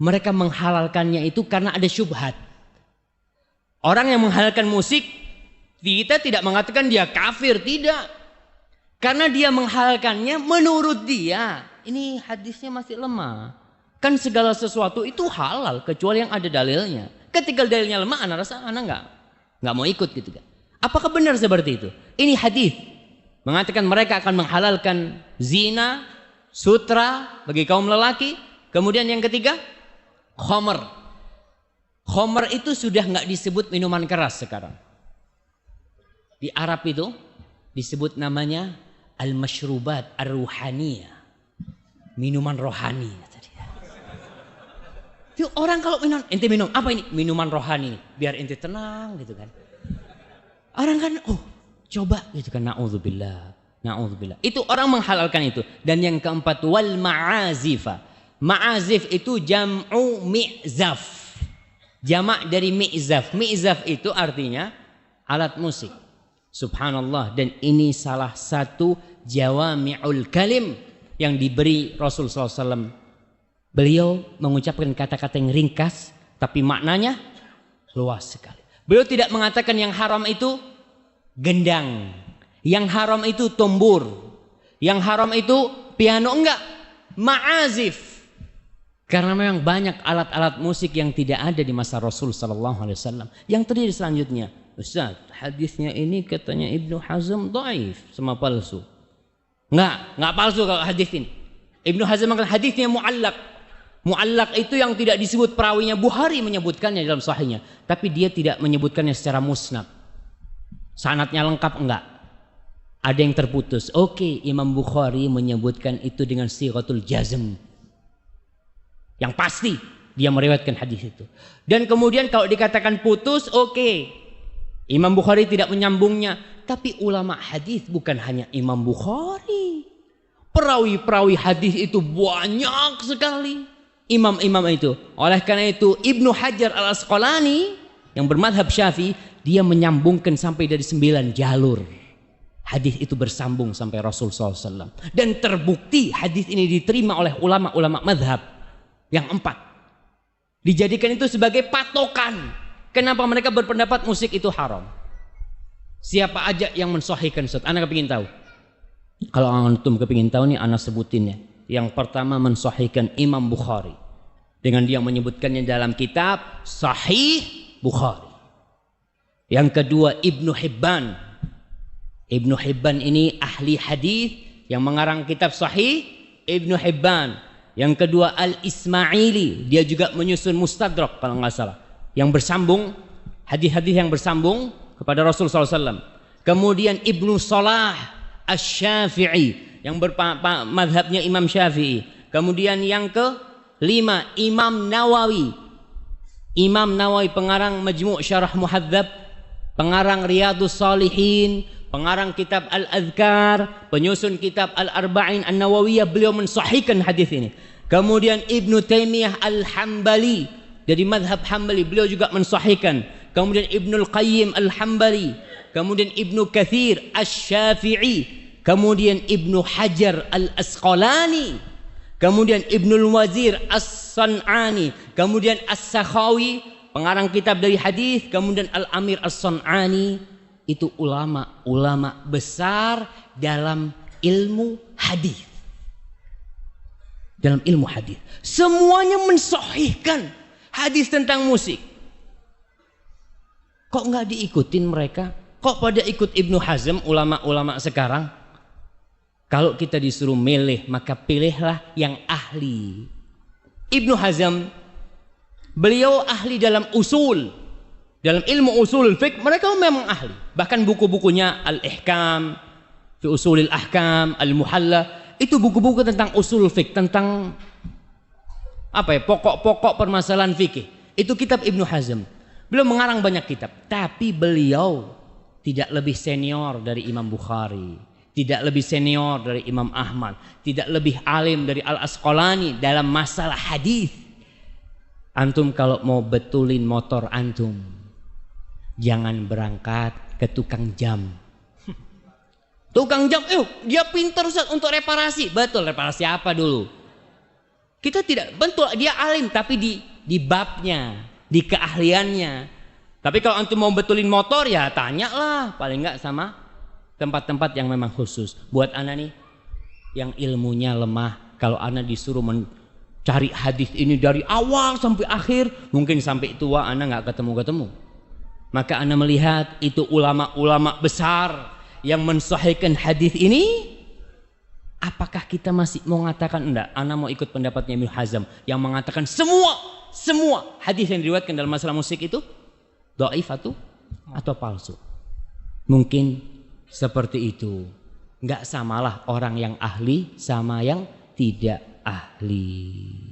Mereka menghalalkannya itu karena ada syubhat. Orang yang menghalalkan musik, kita tidak mengatakan dia kafir, tidak. Karena dia menghalalkannya menurut dia. Ini hadisnya masih lemah. Kan segala sesuatu itu halal kecuali yang ada dalilnya. Ketika dalilnya lemah, anak rasa anak nggak mau ikut gitu kan. Apakah benar seperti itu? Ini hadis mengatakan mereka akan menghalalkan zina, sutra bagi kaum lelaki. Kemudian yang ketiga, khamr. Khamr itu sudah nggak disebut minuman keras sekarang. Di Arab itu disebut namanya al-mashrubat ar-ruhaniyah. Minuman rohani. Itu orang kalau minum, ente minum apa ini? Minuman rohani, biar ente tenang gitu kan. Orang kan, coba gitu kan, na'udzubillah. Itu orang menghalalkan itu. Dan yang keempat, wal ma'azifa. Ma'azif itu jam'u mi'zaf. Jamak dari mi'zaf. Mi'zaf itu artinya alat musik. Subhanallah. Dan ini salah satu jawami'ul kalim yang diberi Rasul SAW. Beliau mengucapkan kata-kata yang ringkas, tapi maknanya luas sekali. Beliau tidak mengatakan yang haram itu gendang, yang haram itu tombur, yang haram itu piano, enggak. Ma'azif. Karena memang banyak alat-alat musik yang tidak ada di masa Rasul SAW. Yang terdiri selanjutnya, Ustaz, hadisnya ini katanya Ibnu Hazm dhaif, sama palsu. Enggak palsu kalau hadis ini. Ibnu Hazm mengatakan hadisnya mu'allaq. Mu'allaq itu yang tidak disebut perawinya. Bukhari menyebutkannya dalam sahihnya, tapi dia tidak menyebutkannya secara musnad. Sanadnya lengkap enggak. Ada yang terputus. Oke, Imam Bukhari menyebutkan itu dengan sighatul jazm. Yang pasti dia meriwayatkan hadis itu. Dan kemudian kalau dikatakan putus, oke. Imam Bukhari tidak menyambungnya. Tapi ulama hadis bukan hanya Imam Bukhari. Perawi-perawi hadis itu banyak sekali. Imam-imam itu. Oleh karena itu Ibnu Hajar al-Asqalani yang bermadhab Syafi'i, dia menyambungkan sampai dari 9 jalur. Hadis itu bersambung sampai Rasul SAW. Dan terbukti hadis ini diterima oleh ulama-ulama madhab yang 4. Dijadikan itu sebagai patokan. Kenapa mereka berpendapat musik itu haram? Siapa aja yang mensahihkan? Anak kepingin tahu. Kalau antum kepingin tahu nih, anak sebutin ya. Yang pertama mensahihkan Imam Bukhari. Dengan dia menyebutkannya dalam kitab Sahih Bukhari. Yang kedua Ibnu Hibban. Ibnu Hibban ini ahli hadis yang mengarang kitab Sahih Ibnu Hibban. Yang kedua Al-Ismaili, dia juga menyusun Mustadrak kalau nggak salah, yang bersambung, hadis-hadis yang bersambung kepada Rasul SAW. Kemudian Ibnu Salah Asy-Syafi'i yang madhabnya Imam Syafi'i. Kemudian yang kelima Imam Nawawi. Imam Nawawi pengarang Majmu' Syarah Muhadzab, pengarang Riyadhus Shalihin, pengarang kitab Al-Adhkar, penyusun kitab Al-Arba'in An-Nawawiyah, beliau mensahihkan hadis ini. Kemudian Ibnu Taimiyah Al-Hambali dari madhab Hambali, beliau juga mensahihkan. Kemudian Ibnul Qayyim Al-Hambali, kemudian Ibnu Katsir Asy-Syafi'i, kemudian Ibnu Hajar Al-Asqalani, kemudian Ibnul Wazir As-San'ani, kemudian As-Sakhawi, pengarang kitab dari hadis, kemudian Al-Amir As-San'ani. Itu ulama-ulama besar dalam ilmu hadis. Dalam ilmu hadis, semuanya mensahihkan hadis tentang musik. Kok nggak diikutin mereka? Kok pada ikut Ibnu Hazm, ulama-ulama sekarang? Kalau kita disuruh milih, maka pilihlah yang ahli. Ibnu Hazm, beliau ahli dalam usul, dalam ilmu usul fiqh, mereka memang ahli. Bahkan buku-bukunya Al-Ihkam, fi Usulil Ahkam, Al-Muhalla, itu buku-buku tentang usul fiqh, tentang pokok-pokok permasalahan fikih. Itu kitab Ibnu Hazm. Beliau mengarang banyak kitab, tapi beliau tidak lebih senior dari Imam Bukhari, tidak lebih senior dari Imam Ahmad, tidak lebih alim dari Al-Asqalani dalam masalah hadis. Antum kalau mau betulin motor antum, jangan berangkat ke tukang jam. Tukang jam, dia pintar Ustaz untuk reparasi. Betul, reparasi apa dulu? Kita tidak, betul dia alim tapi di babnya, di keahliannya. Tapi kalau antum mau betulin motor ya tanyalah paling enggak sama tempat-tempat yang memang khusus. Buat ana nih yang ilmunya lemah, kalau ana disuruh mencari hadis ini dari awal sampai akhir, mungkin sampai tua ana enggak ketemu-ketemu. Maka ana melihat itu ulama-ulama besar yang mensahihkan hadis ini. Apakah kita masih mau mengatakan enggak? Ana mau ikut pendapatnya Ibnu Hazm yang mengatakan semua hadis yang diriwayatkan dalam masalah musik itu dhaif atau palsu. Mungkin seperti itu. Enggak samalah orang yang ahli sama yang tidak ahli.